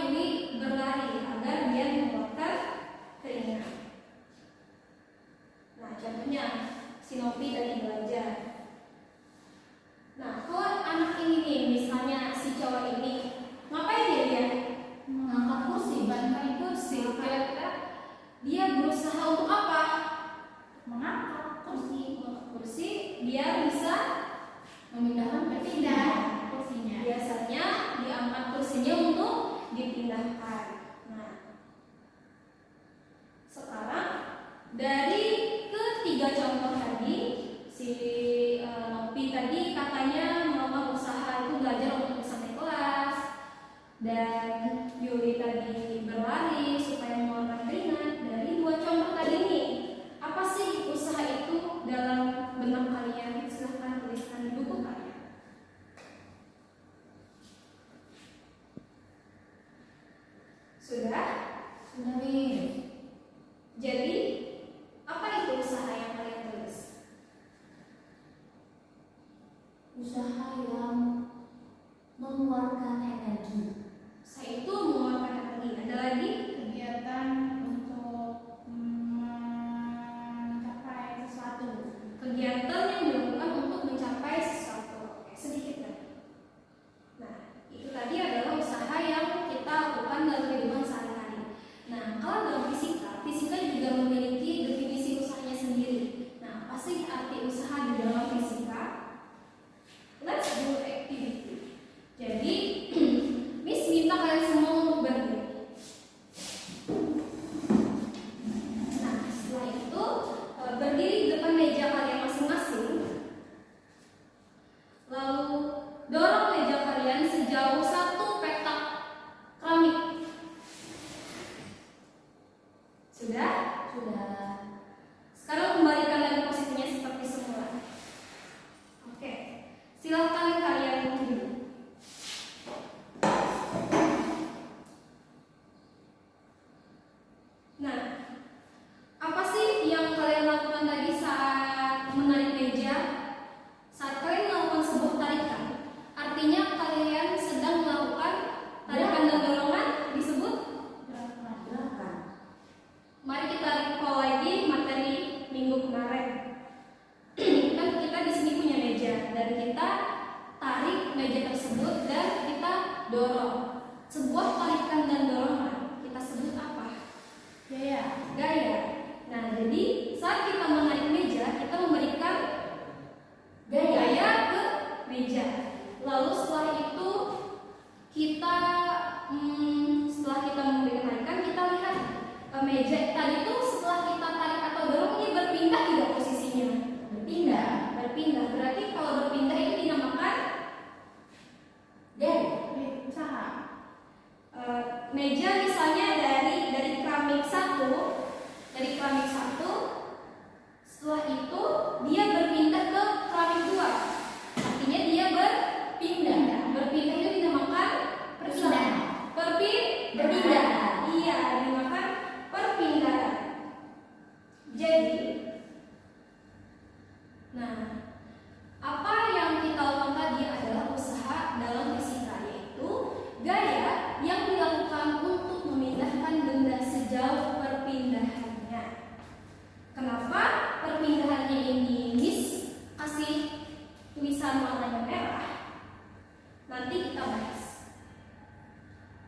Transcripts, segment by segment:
Yuli berlari agar dia mengeluarkan keringat. Nah, contohnya si Novi tadi belajar. Nah, kalau anak ini nih, misalnya si cowok ini, ngapain dia? Mengangkat kursi, Banting kursi. Kira-kira dia berusaha untuk apa? mengangkat kursi, Kursi biar bisa berpindah kursinya. biasanya diangkat kursinya untuk dipindahkan. Nah, sekarang dari ketiga contoh tadi, si Novi tadi katanya melakukan usaha itu belajar untuk sampai kelas, dan Yuli tadi berlari supaya mengeluarkan keringat. Dari dua contoh tadi nih, apa sih usaha itu dalam benak kalian? Silahkan tuliskan di buku kalian. Sudah? Sudah, Miss. Jadi, apa itu usaha yang kalian tulis? Usaha yang mengeluarkan energi. Saya itu mengeluarkan energi. Ada lagi? Kegiatan untuk mencapai sesuatu. Kegiatan yang dilakukan untuk mencapai sesuatu. Oke, sedikit lagi. Nah, itu tadi adalah usaha yang kita lakukan dalam kehidupan sehari-hari. Nah, kalau dalam fisika juga memiliki definisi usahanya sendiri. Nah, apa sih arti usaha di dalam fisika? Let's do activity. Jadi, Miss minta kalian semua untuk berdiri. Nah, setelah itu berdiri di depan meja kalian masing-masing. Lalu dorong meja kalian sejauh 1 petak keramik. Sudah? Sudah. Sekarang kembalikan lagi posisinya seperti semula. Oke, silahkan kalian duduk. Nah, apa sih yang kalian lakukan tadi saat menarik meja? Saat kalian melakukan sebuah tarikan, artinya kalian sedang melakukan tarikan dan dorongan disebut. Gerakan. Mari kita recall lagi materi minggu kemarin. Kan kita di sini punya meja dan kita tarik meja tersebut dan kita dorong. Sebuah tarikan dan dorongan kita sebut apa? Gaya. Nah, jadi saat kita menarik meja, kita memberikan gaya ke meja. Lalu setelah itu kita setelah kita memberikan tarikan, kita lihat meja tadi itu setelah kita tarik atau dorong ini berpindah tidak posisinya? Berpindah. Berarti kalau berpindah itu dinamakan Usaha. Meja misalnya dari keramik satu, setelah itu dia berpindah ke keramik 2. Artinya dia berpindah. Berpindah itu dinamakan Perpindahan. Berpindahan. Iya, dinamakan perpindahan. Jadi, nah, apa yang kita lakukan tadi adalah usaha dalam fisika, yaitu gaya yang dilakukan untuk memindahkan benda sejauh perpindahannya. Kenapa perpindahannya ini Miss kasih tulisan warnanya merah? Nanti kita bahas.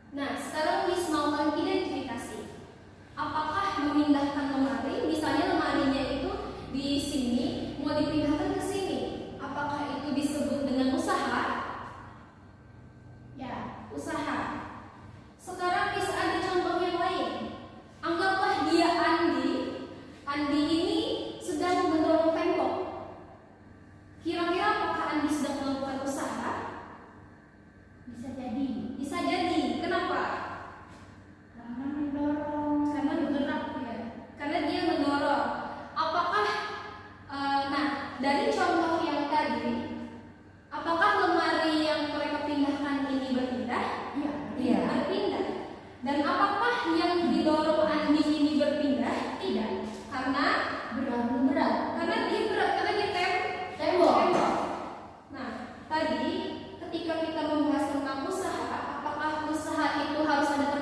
Nah, sekarang Miss mau kalian identifikasi. Apakah memindahkan lemari, misalnya lemarinya itu di sini mau dipindahkan ke sini, apakah itu disebut dengan usaha? Ya. Usaha. Sekarang bisa ada contoh yang lain. Anggaplah dia Andi. Andi ini sedang mendorong tembok. Kira-kira apakah Andi sedang melakukan usaha? Bisa jadi. Bisa jadi. Kenapa? Karena mendorong. Karena bergerak ya. Karena dia mendorong. Apakah dari contoh yang tadi, apakah lemari yang mereka pindahkan ini berpindah? Iya. Berpindah. Dan apakah yang didorong Andi ini berpindah? Tidak. Karena Berat. karena dia berat, karena dia Tembok. Nah, tadi ketika kita membahas tentang usaha, apakah usaha itu harus ada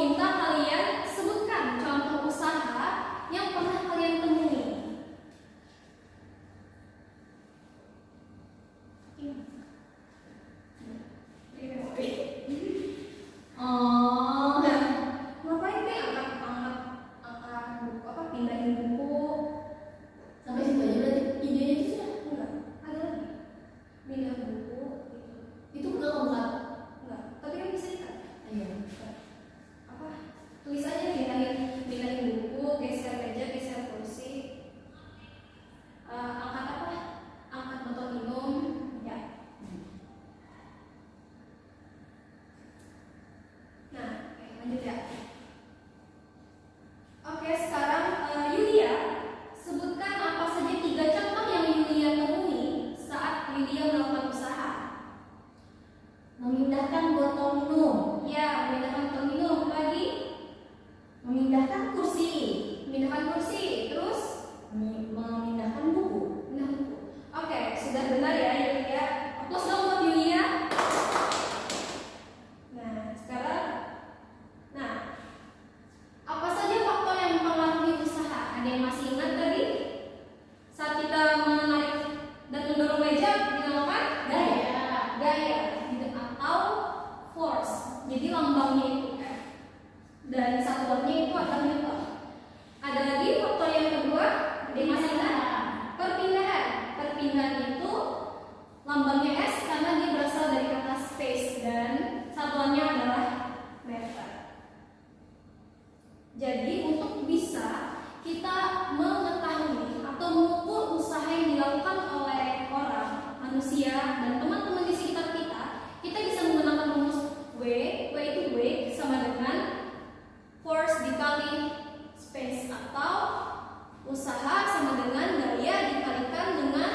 minta kalian sebutkan contoh usaha yang pernah kalian temui. Oh, Ngapain deh angkat buku apa pindahin buku? sampai situ aja berarti videonya itu sudah. Enggak, ada lagi. Pindah buku gitu. Itu enggak kontak. Enggak, tapi kan bisa ikat. Iya. Apa? Tulis aja pindahin buku, geser meja, geser kursi. Angkat apa? Angkat botol minum. Ya. Nah, oke, lanjut ya. Oke, sekarang Yulia, sebutkan apa saja 3 contoh yang Yulia temui saat Yulia melakukan usaha. Memindahkan botol minum, Ya, memindahkan botol minum. Lagi, memindahkan kursi, memindahkan kursi. Terus, memindahkan buku. pindah buku. Oke, sudah benar ya Yulia. Aplaus dong buat Yulia. Nah, sekarang, nah, apa saja faktor yang mempengaruhi usaha? Ada yang masih ingat tadi? Saat kita menarik dan mendorong meja, dinamakan gaya atau force. Jadi lambangnya itu F dan satuannya itu adalah Newton. Ada lagi faktor yang kedua, ada yang masih ingat? Perpindahan itu lambangnya S karena dia berasal dari kata space dan satuannya adalah meter. Jadi untuk bisa kita mengetahui atau mengukur usaha yang dilakukan oleh orang, manusia dan teman-teman di sekitar kita, kita bisa menggunakan rumus W itu W sama dengan force dikali space atau usaha sama dengan daya dikalikan dengan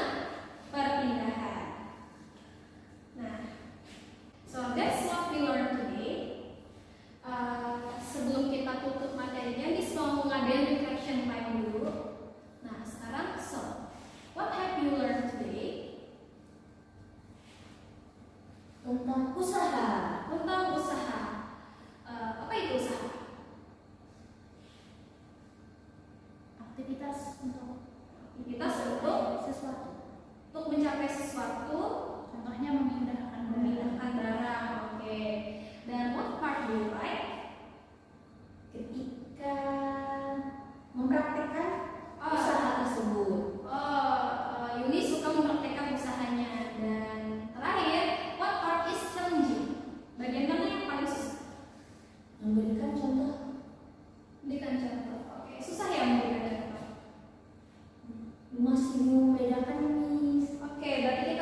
perpindahan. Nah, so that's what we learned today. Sebelum kita tutup materinya, Miss mau ngadain reflection time dulu. Nah, sekarang what have you learned today? Tentang usaha. Tentang usaha. Apa itu usaha? Aktivitas untuk Sesuatu untuk mencapai sesuatu. contohnya memindahkan Memindahkan barang, oke. Dan what part do you like? ketika mempraktikkan usaha tersebut. Yuni suka mempraktekkan usahanya. Dan terakhir, what part is challenging? Bagian mana yang paling susah? Memberikan contoh. Berikan contoh. Oke, susah ya memberikan contoh. Masih membedakan, Miss. Oke, berarti